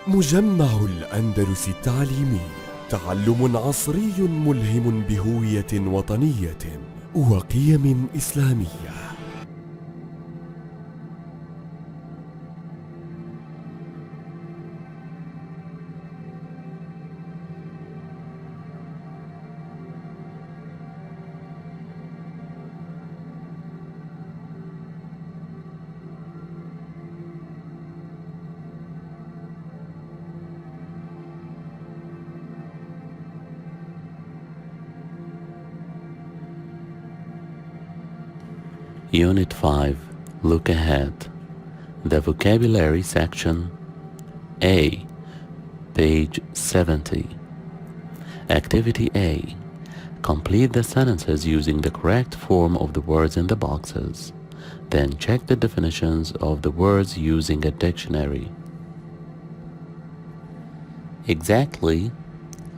مجمع الأندلس التعليمي، تعلم عصري ملهم بهوية وطنية وقيم إسلامية. Unit 5, look ahead. The vocabulary section A, page 70. Activity A. Complete the sentences using the correct form of the words in the boxes. Then check the definitions of the words using a dictionary. Exactly,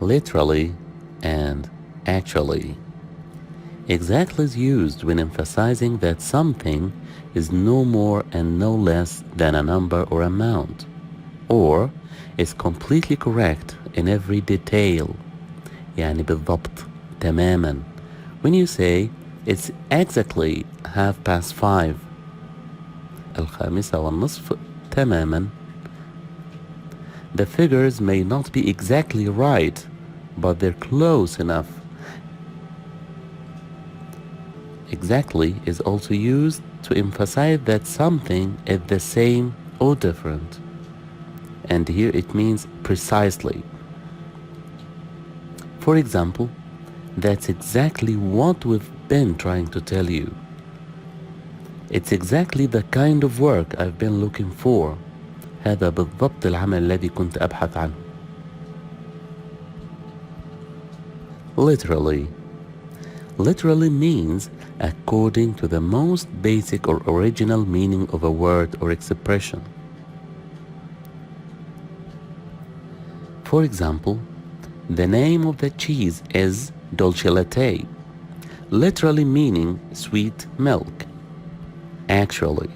literally, and actually. Exactly is used when emphasizing that something is no more and no less than a number or amount, or is completely correct in every detail. يعني بالضبط تماما. When you say it's exactly 5:30 5:05 تماما. The figures may not be exactly right, but they're close enough. Exactly is also used to emphasize that something is the same or different. And here it means precisely. For example, that's exactly what we've been trying to tell you. It's exactly the kind of work I've been looking for. هذا بالضبط العمل الذي كنت أبحث عنه. Literally. Literally means according to the most basic or original meaning of a word or expression. For example, the name of the cheese is dolce latte, literally meaning sweet milk. Actually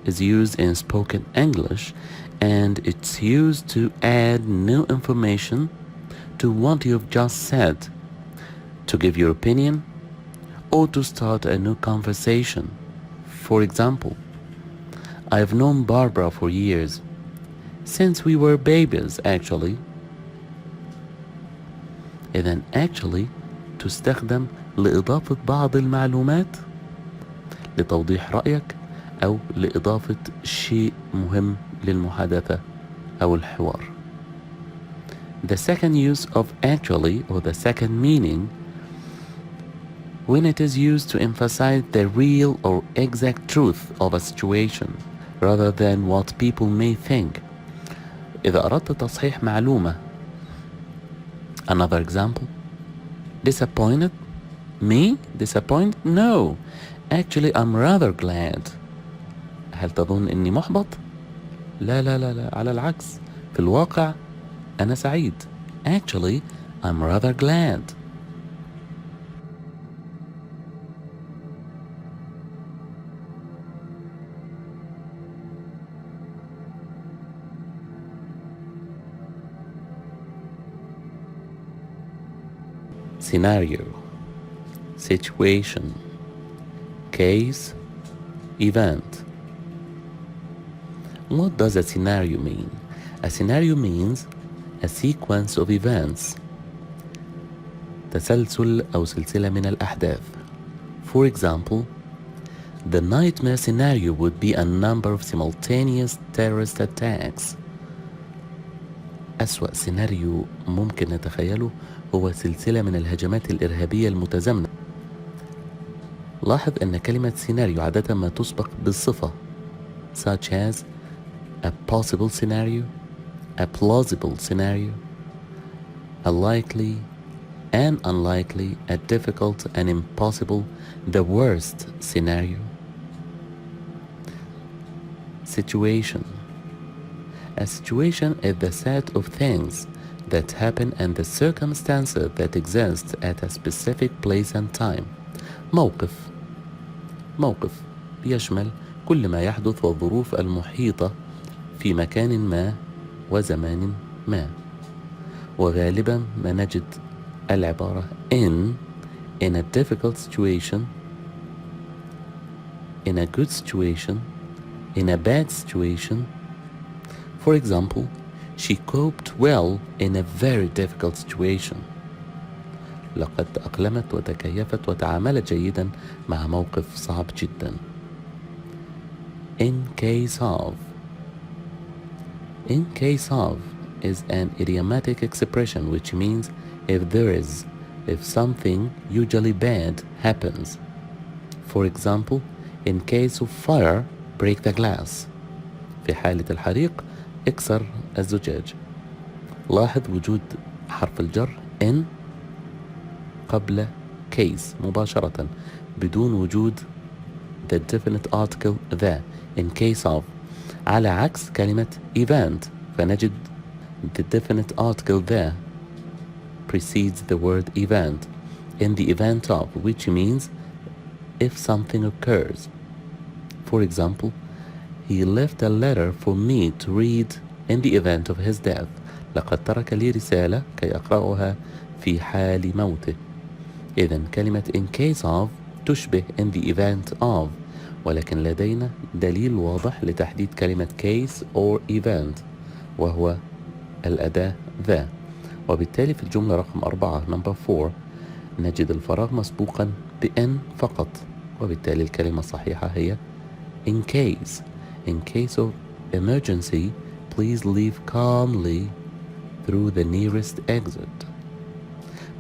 is used in spoken English, and it's used to add new information to what you've just said, to give your opinion, or to start a new conversation. For example, I've known Barbara for years, since we were babies actually. إذن actually تستخدم لإضافة بعض المعلومات، لتوضيح رأيك، أو لإضافة شيء مهم للمحادثة أو الحوار. The second use of actually, or the second meaning, when it is used to emphasize the real or exact truth of a situation rather than what people may think. إذا أردت تصحيح معلومة. Another example. Disappointed? Me? Disappointed? No. Actually, I'm rather glad. هل تظن إني محبط؟ لا لا لا لا، على العكس. في الواقع أنا سعيد. Actually, I'm rather glad. Scenario, situation, case, event. What does a scenario mean? A scenario means a sequence of events, تسلسل أو سلسلة من الأحداث. For example, the nightmare scenario would be a number of simultaneous terrorist attacks. أسوأ سيناريو ممكن نتخيله هو سلسلة من الهجمات الإرهابية المتزامنة. لاحظ أن كلمة سيناريو عادة ما تسبق بالصفة such as a possible scenario, a plausible scenario, a likely, an unlikely, a difficult, an impossible, the worst scenario. Situation. A situation is the set of things that happen and the circumstances that exist at a specific place and time. موقف يشمل كل ما يحدث والظروف المحيطة في مكان ما وزمان ما. وغالبا ما نجد العبارة in a difficult situation, in a good situation, in a bad situation. For example, she coped well in a very difficult situation. لقد تأقلمت وتكيفت وتعاملت جيدا مع موقف صعب جدا. In case of. In case of is an idiomatic expression which means if something usually bad happens. For example, in case of fire, break the glass. في حالة الحريق اكسر الزجاج. لاحظ وجود حرف الجر in قبل case مباشرة بدون وجود the definite article the. In case of على عكس كلمة event فنجد the definite article the precedes the word event. In the event of, which means if something occurs. For example, he left a letter for me to read in the event of his death. لقد ترك لي رسالة كي أقرأها في حال موته. إذن كلمة in case of تشبه in the event of، ولكن لدينا دليل واضح لتحديد كلمة case or event وهو الأداة the. وبالتالي في الجملة رقم 4 number 4 نجد الفراغ مسبوقا بn فقط، وبالتالي الكلمة الصحيحة هي in case. In case of emergency, please leave calmly through the nearest exit.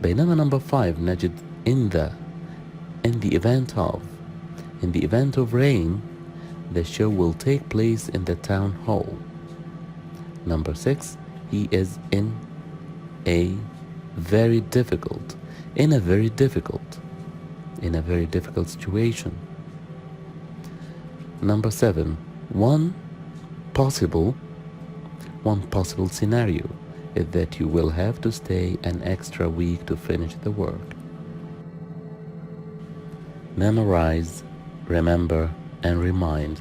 بينما number 5 نجد in the event of. In the event of rain, the show will take place in the town hall. Number 6, he is in a very difficult situation. Number 7, one possible scenario is that you will have to stay an extra week to finish the work. Memorize, remember, and remind.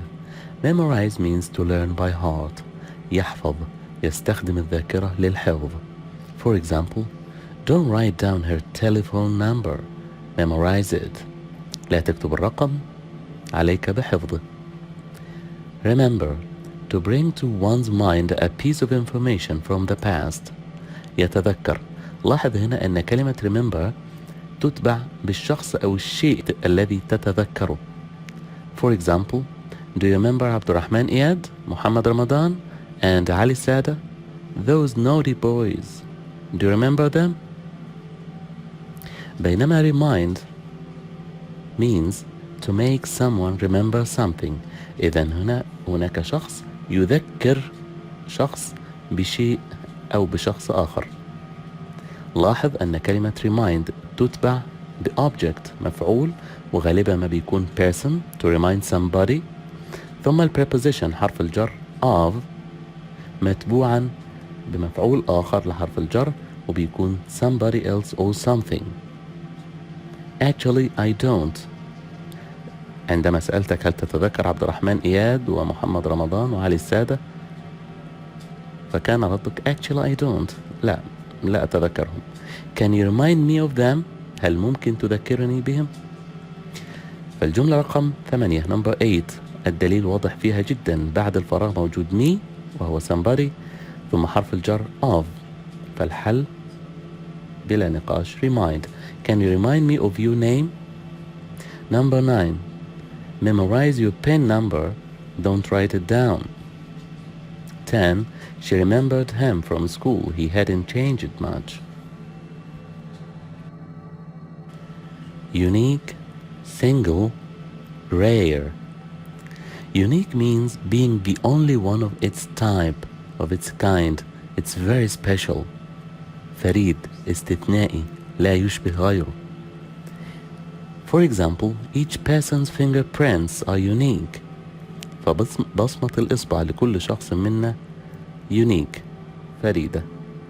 Memorize means to learn by heart. يحفظ، يستخدم الذاكرة للحفظ. For example, don't write down her telephone number. Memorize it. لا تكتب الرقم، عليك بحفظه. Remember, to bring to one's mind a piece of information from the past. يتذكر. لاحظ هنا أن كلمة remember تتبع بالشخص أو الشيء الذي تتذكره. For example, do you remember عبد الرحمن إياد, محمد رمضان, and Ali Sada? Those naughty boys. Do you remember them? بينما remind means to make someone remember something. إذن هناك شخص يذكر شخص بشيء أو بشخص آخر. لاحظ أن كلمة remind تتبع بobject مفعول، وغالبا ما بيكون person to remind somebody، ثم الpreposition حرف الجر of متبوعا بمفعول آخر لحرف الجر وبيكون somebody else or something. Actually I don't. عندما سألتك هل تتذكر عبد الرحمن إياد ومحمد رمضان وعلي السادة، فكان ردك actually I don't. لا أتذكرهم. Can you remind me of them? هل ممكن تذكرني بهم؟ فالجملة رقم 8 number 8 الدليل واضح فيها جدا. بعد الفراغ موجود me وهو somebody ثم حرف الجر of، فالحل بلا نقاش remind. Can you remind me of your name? Number 9 memorize your pen number, don't write it down. 10 she remembered him from school, he hadn't changed much. Unique, single, rare. Unique means being the only one of its type, of its kind. It's very special. فريد، استثنائي، لا يشبه غيره. For example, each person's fingerprints are unique. فبصمة الإصبع لكل شخص منا unique، فريدة،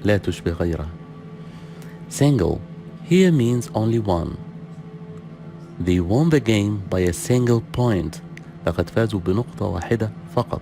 لا تشبه غيرها. Single here means only one. They won the game by a single point. لقد فازوا بنقطة واحدة فقط.